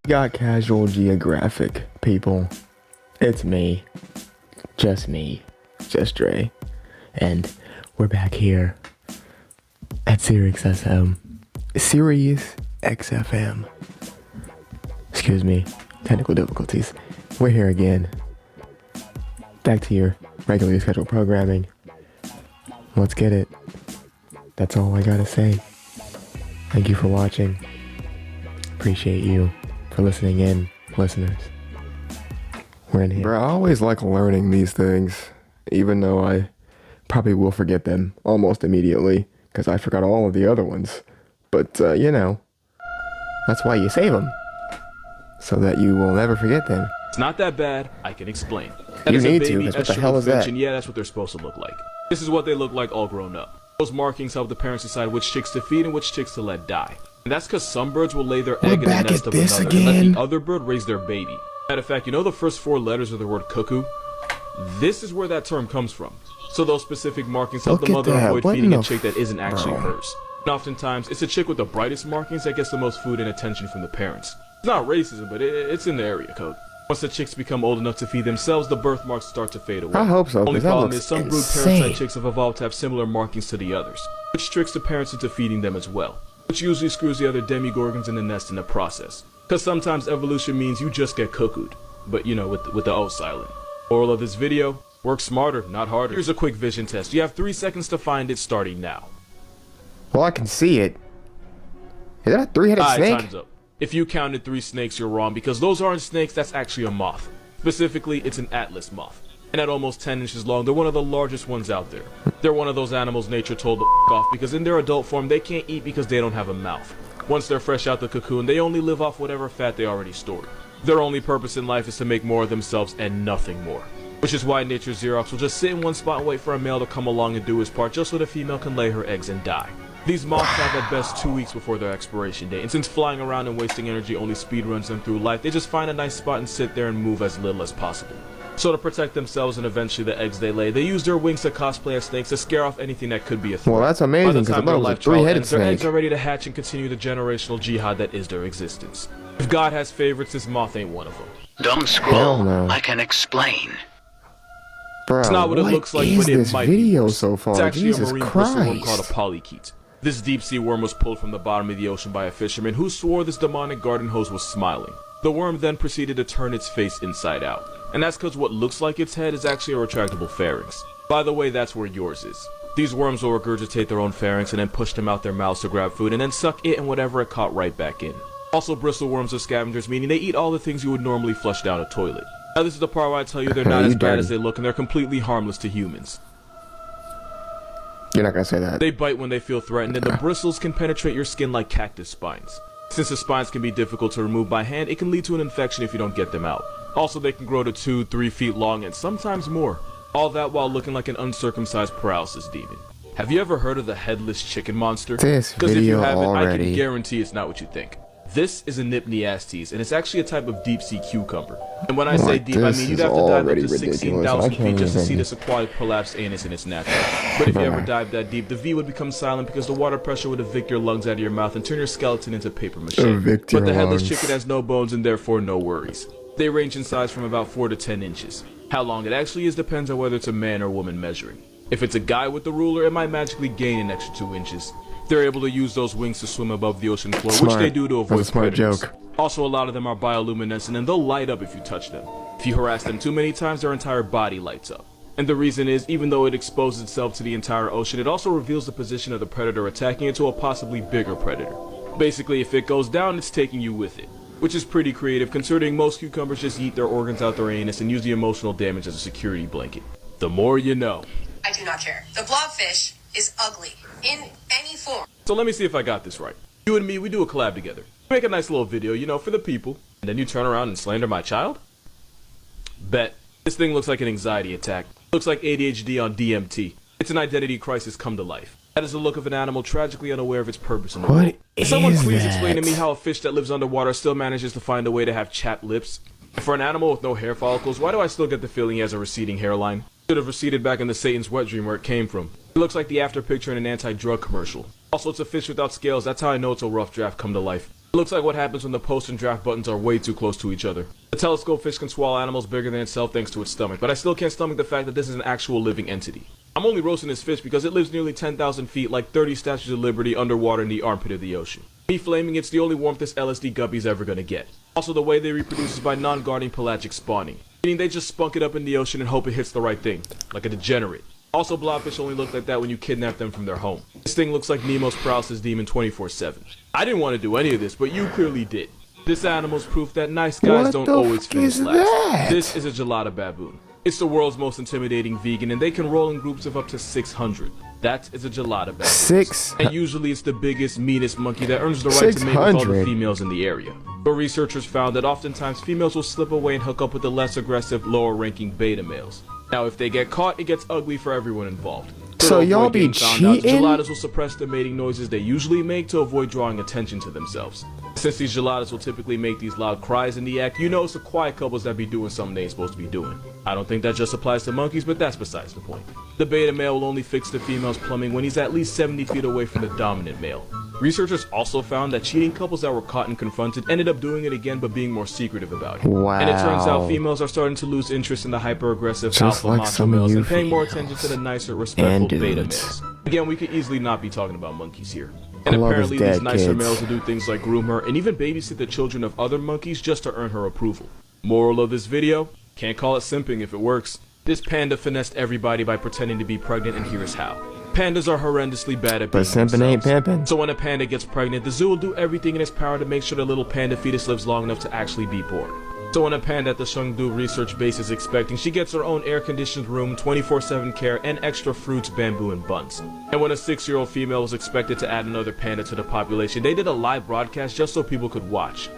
Got Casual Geographic, people. It's me. Just Dre. And we're back here at Sirius XFM. Excuse me, technical difficulties. We're here again. Back to your regularly scheduled programming. Let's get it. That's all I gotta say. Thank you for watching. Appreciate you for listening in, listeners. We're in here. Bro, I always like learning these things, even though I probably will forget them almost immediately, because I forgot all of the other ones. But, you know, that's why you save them, so that you will never forget them. It's not that bad, I can explain. You need to, because what the hell is that? Yeah, that's what they're supposed to look like. This is what they look like all grown up. Those markings help the parents decide which chicks to feed and which chicks to let die. And that's because some birds will lay their egg in the nest of another and let the other bird raise their baby. Matter of fact, you know the first 4 letters of the word cuckoo? This is where that term comes from. So those specific markings help the mother avoid feeding a chick that isn't actually hers. And oftentimes, it's a chick with the brightest markings that gets the most food and attention from the parents. It's not racism, but it's in the area code. Once the chicks become old enough to feed themselves, the birthmarks start to fade away. I hope so. Only problem is some brood parasite chicks have evolved to have similar markings to the others, which tricks the parents into feeding them as well, which usually screws the other demigorgons in the nest in the process. Because sometimes evolution means you just get cuckooed, but you know, with the O silent. Moral of this video, work smarter, not harder. Here's a quick vision test. You have 3 seconds to find it starting now. Well, I can see it. Is that a 3-headed snake? Time's up. If you counted 3 snakes, you're wrong, because those aren't snakes, that's actually a moth. Specifically, it's an atlas moth. And at almost 10 inches long, they're one of the largest ones out there. They're one of those animals nature told to f*** off, because in their adult form, they can't eat because they don't have a mouth. Once they're fresh out the cocoon, they only live off whatever fat they already stored. Their only purpose in life is to make more of themselves and nothing more. Which is why nature's Xerox will just sit in one spot and wait for a male to come along and do his part just so the female can lay her eggs and die. These moths have at best 2 weeks before their expiration date, and since flying around and wasting energy only speed runs them through life, they just find a nice spot and sit there and move as little as possible. So to protect themselves and eventually the eggs they lay, they use their wings to cosplay as snakes to scare off anything that could be a threat. Well, that's amazing, because their life 3-headed snake. Their eggs are ready to hatch and continue the generational jihad that is their existence. If God has favorites, this moth ain't one of them. Dumb squirrel, no. I can explain. Bro, it's not what it looks like, but it might be. So far? It's actually Jesus a marine Christ. bristle worm called a polychaete. This deep-sea worm was pulled from the bottom of the ocean by a fisherman who swore this demonic garden hose was smiling. The worm then proceeded to turn its face inside out. And that's because what looks like its head is actually a retractable pharynx. By the way, that's where yours is. These worms will regurgitate their own pharynx and then push them out their mouths to grab food and then suck it and whatever it caught right back in. Also, bristle worms are scavengers, meaning they eat all the things you would normally flush down a toilet. Now this is the part where I tell you they're not as bad as they look and they're completely harmless to humans. You're not gonna say that. They bite when they feel threatened, and the bristles can penetrate your skin like cactus spines. Since the spines can be difficult to remove by hand, it can lead to an infection if you don't get them out. Also, they can grow to 2-3 feet long and sometimes more. All that while looking like an uncircumcised paralysis demon. Have you ever heard of the headless chicken monster? This Because if you video haven't, I already. can guarantee it's not what you think. This is a Nypniastes, and it's actually a type of deep-sea cucumber. And when I say deep, I mean you'd have to dive up to 16,000 feet just to see this aquatic prolapsed anus in its natural. But if you ever dive that deep, the V would become silent because the water pressure would evict your lungs out of your mouth and turn your skeleton into paper mache. But the headless chicken has no bones and therefore no worries. They range in size from about 4 to 10 inches. How long it actually is depends on whether it's a man or woman measuring. If it's a guy with the ruler, it might magically gain an extra 2 inches. They're able to use those wings to swim above the ocean floor, which they do to avoid predators. Joke. Also, a lot of them are bioluminescent and they'll light up if you touch them. If you harass them too many times, their entire body lights up. And the reason is, even though it exposes itself to the entire ocean, it also reveals the position of the predator attacking it to a possibly bigger predator. Basically, if it goes down, it's taking you with it. Which is pretty creative, considering most cucumbers just eat their organs out their anus and use the emotional damage as a security blanket. The more you know. I do not care. The blobfish is ugly in any form. So let me see if I got this right. You and me, we do a collab together. Make a nice little video, you know, for the people. And then you turn around and slander my child? Bet. This thing looks like an anxiety attack. Looks like ADHD on DMT. It's an identity crisis come to life. That is the look of an animal tragically unaware of its purpose in the world. Can someone please explain to me how a fish that lives underwater still manages to find a way to have chapped lips? And for an animal with no hair follicles, why do I still get the feeling he has a receding hairline? Should have receded back into Satan's wet dream where it came from. It looks like the after picture in an anti-drug commercial. Also, it's a fish without scales. That's how I know it's a rough draft come to life. It looks like what happens when the post and draft buttons are way too close to each other. The telescope fish can swallow animals bigger than itself thanks to its stomach, but I still can't stomach the fact that this is an actual living entity. I'm only roasting this fish because it lives nearly 10,000 feet, like 30 Statues of Liberty, underwater in the armpit of the ocean. Me flaming it's the only warmth this LSD guppy's ever gonna get. Also, the way they reproduce is by non-guarding pelagic spawning, meaning they just spunk it up in the ocean and hope it hits the right thing, like a degenerate. Also, blobfish only look like that when you kidnap them from their home. This thing looks like Nemo's paralysis demon 24/7. I didn't want to do any of this, but you clearly did. This animal's proof that nice guys don't always finish last. This is a gelada baboon. It's the world's most intimidating vegan, and they can roll in groups of up to 600. That is a gelada baboon. And usually it's the biggest, meanest monkey that earns the right to mate with all the females in the area. But researchers found that oftentimes females will slip away and hook up with the less aggressive, lower-ranking beta males. Now, if they get caught, it gets ugly for everyone involved. So y'all be cheating? Geladas will suppress the mating noises they usually make to avoid drawing attention to themselves. Since these geladas will typically make these loud cries in the act, you know it's the quiet couples that be doing something they ain't supposed to be doing. I don't think that just applies to monkeys, but that's besides the point. The beta male will only fix the female's plumbing when he's at least 70 feet away from the dominant male. Researchers also found that cheating couples that were caught and confronted ended up doing it again but being more secretive about it. Wow. And it turns out females are starting to lose interest in the hyper-aggressive alpha macho males and paying more attention to the nicer, respectful beta males. Again, we could easily not be talking about monkeys here. And apparently these nicer males will do things like groom her and even babysit the children of other monkeys just to earn her approval. Moral of this video? Can't call it simping if it works. This panda finessed everybody by pretending to be pregnant, and here's how. Pandas are horrendously bad at being themselves. Ain't pimping. So when a panda gets pregnant, the zoo will do everything in its power to make sure the little panda fetus lives long enough to actually be born. So when a panda at the Chengdu research base is expecting, she gets her own air-conditioned room, 24/7 care, and extra fruits, bamboo, and buns. And when a 6-year-old female was expected to add another panda to the population, they did a live broadcast just so people could watch.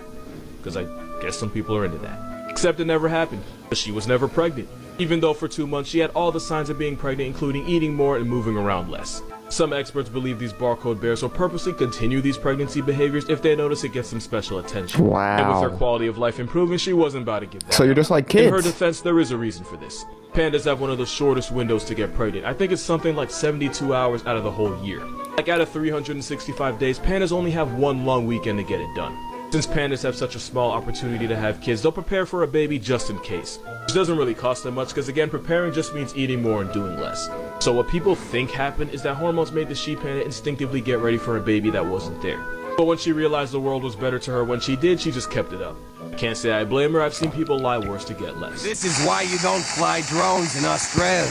Because I guess some people are into that. Except it never happened, because she was never pregnant. Even though for 2 months she had all the signs of being pregnant, including eating more and moving around less. Some experts believe these barcode bears will purposely continue these pregnancy behaviors if they notice it gets some special attention. Wow. And with her quality of life improving, she wasn't about to give that So you're just like kids. In her defense, there is a reason for this. Pandas have one of the shortest windows to get pregnant. I think it's something like 72 hours out of the whole year. Like out of 365 days, pandas only have one long weekend to get it done. Since pandas have such a small opportunity to have kids, they'll prepare for a baby just in case. Which doesn't really cost them much because again, preparing just means eating more and doing less. So what people think happened is that hormones made the she panda instinctively get ready for a baby that wasn't there. But when she realized the world was better to her when she did, she just kept it up. I can't say I blame her, I've seen people lie worse to get less. This is why you don't fly drones in Australia.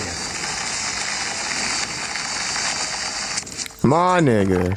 Come on, nigga.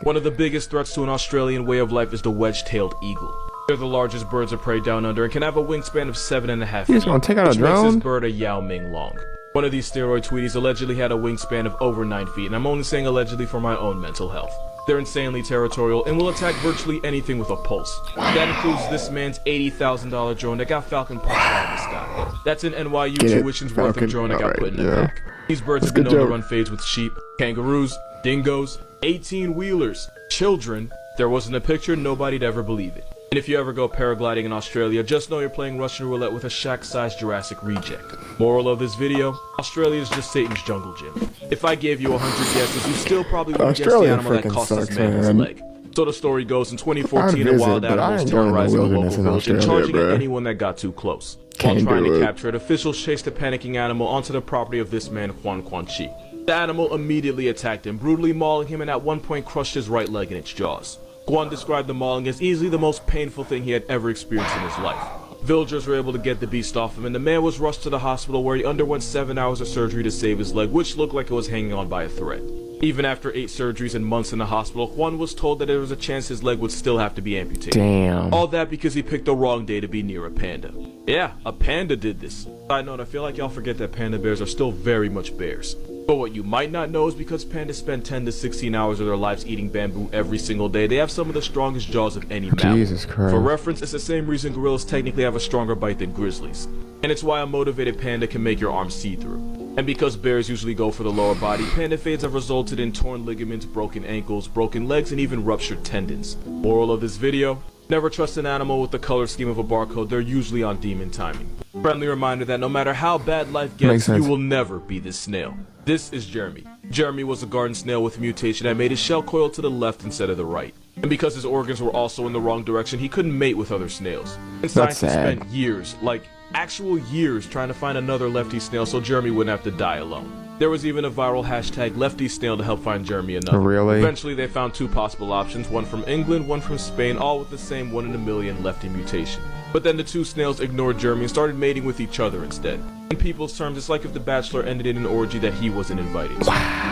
One of the biggest threats to an Australian way of life is the wedge-tailed eagle. They're the largest birds of prey down under and can have a wingspan of 7.5 feet. You just gonna take out a drone? Which makes this bird a Yao Ming long. One of these steroid tweeties allegedly had a wingspan of over 9 feet, and I'm only saying allegedly for my own mental health. They're insanely territorial and will attack virtually anything with a pulse. That includes this man's $80,000 drone that got Falcon punched out of the sky. That's an NYU tuition's worth of drone that got put in the back. These birds have been known to run fades with sheep, kangaroos, dingoes, 18-wheelers, children. If there wasn't a picture, nobody'd ever believe it. And if you ever go paragliding in Australia, just know you're playing Russian roulette with a shack-sized Jurassic reject. Moral of this video, Australia is just Satan's jungle gym. If I gave you 100 guesses, you still probably wouldn't guess the animal that cost this man his leg. So the story goes, in 2014, a wild animal was terrorizing a local village and charging at anyone that got too close. While trying to capture it, officials chased the panicking animal onto the property of this man, Juan Chi. The animal immediately attacked him, brutally mauling him, and at one point crushed his right leg in its jaws. Guan described the mauling as easily the most painful thing he had ever experienced in his life. Villagers were able to get the beast off him, and the man was rushed to the hospital where he underwent 7 hours of surgery to save his leg, which looked like it was hanging on by a thread. Even after 8 surgeries and months in the hospital, Juan was told that there was a chance his leg would still have to be amputated. Damn. All that because he picked the wrong day to be near a panda. Yeah, a panda did this. Side note, I feel like y'all forget that panda bears are still very much bears. But what you might not know is because pandas spend 10 to 16 hours of their lives eating bamboo every single day, they have some of the strongest jaws of any mammal. Jesus Christ. For reference, it's the same reason gorillas technically have a stronger bite than grizzlies. And it's why a motivated panda can make your arms see-through. And because bears usually go for the lower body, panda fades have resulted in torn ligaments, broken ankles, broken legs, and even ruptured tendons. Moral of this video, never trust an animal with the color scheme of a barcode, they're usually on demon timing. Friendly reminder that no matter how bad life gets, you will never be this snail. This is Jeremy. Jeremy was a garden snail with a mutation that made his shell coil to the left instead of the right. And because his organs were also in the wrong direction, he couldn't mate with other snails. And scientists spent years, like actual years, trying to find another lefty snail so Jeremy wouldn't have to die alone. There was even a viral hashtag #LeftySnail to help find Jeremy another. Really? Eventually they found two possible options, one from England, one from Spain, all with the same 1 in a million lefty mutation. But then the two snails ignored Jeremy and started mating with each other instead. In people's terms, it's like if the Bachelor ended in an orgy that he wasn't invited to.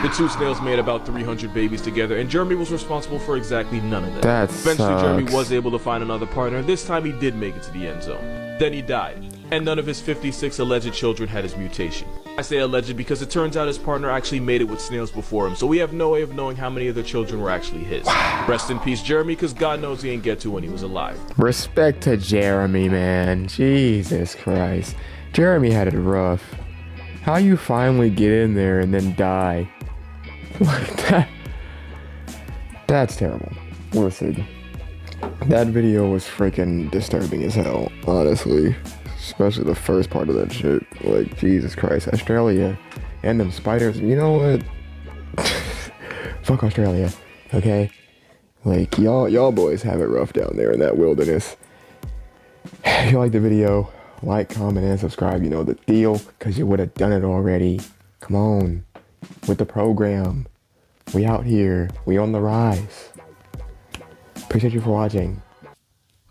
The two snails made about 300 babies together, and Jeremy was responsible for exactly none of them. Eventually, Jeremy was able to find another partner, and this time he did make it to the end zone. Then he died, and none of his 56 alleged children had his mutation. I say alleged because it turns out his partner actually mated with snails before him, so we have no way of knowing how many of the children were actually his. Rest in peace, Jeremy, because God knows he ain't get to when he was alive. Respect to Jeremy, man. Jesus Christ. Jeremy had it rough. How you finally get in there and then die? Like that. That's terrible. Listen, that video was freaking disturbing as hell, honestly. Especially the first part of that shit. Like, Jesus Christ. Australia and them spiders. You know what? Fuck Australia. Okay? Like, y'all boys have it rough down there in that wilderness. If you like the video, like, comment, and subscribe. You know the deal, because you would have done it already. Come on. With the program. We out here. We on the rise. Appreciate you for watching.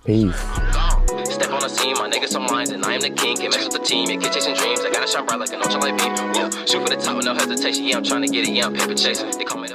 Peace. Step on the scene, my niggas some lines, and I am the king. Can't mess with the team, yeah, keep chasing dreams. I gotta shine bright like an ultralight beam. Yeah, shoot for the top with no hesitation. Yeah, I'm trying to get it. Yeah, I'm paper chasing. They call me the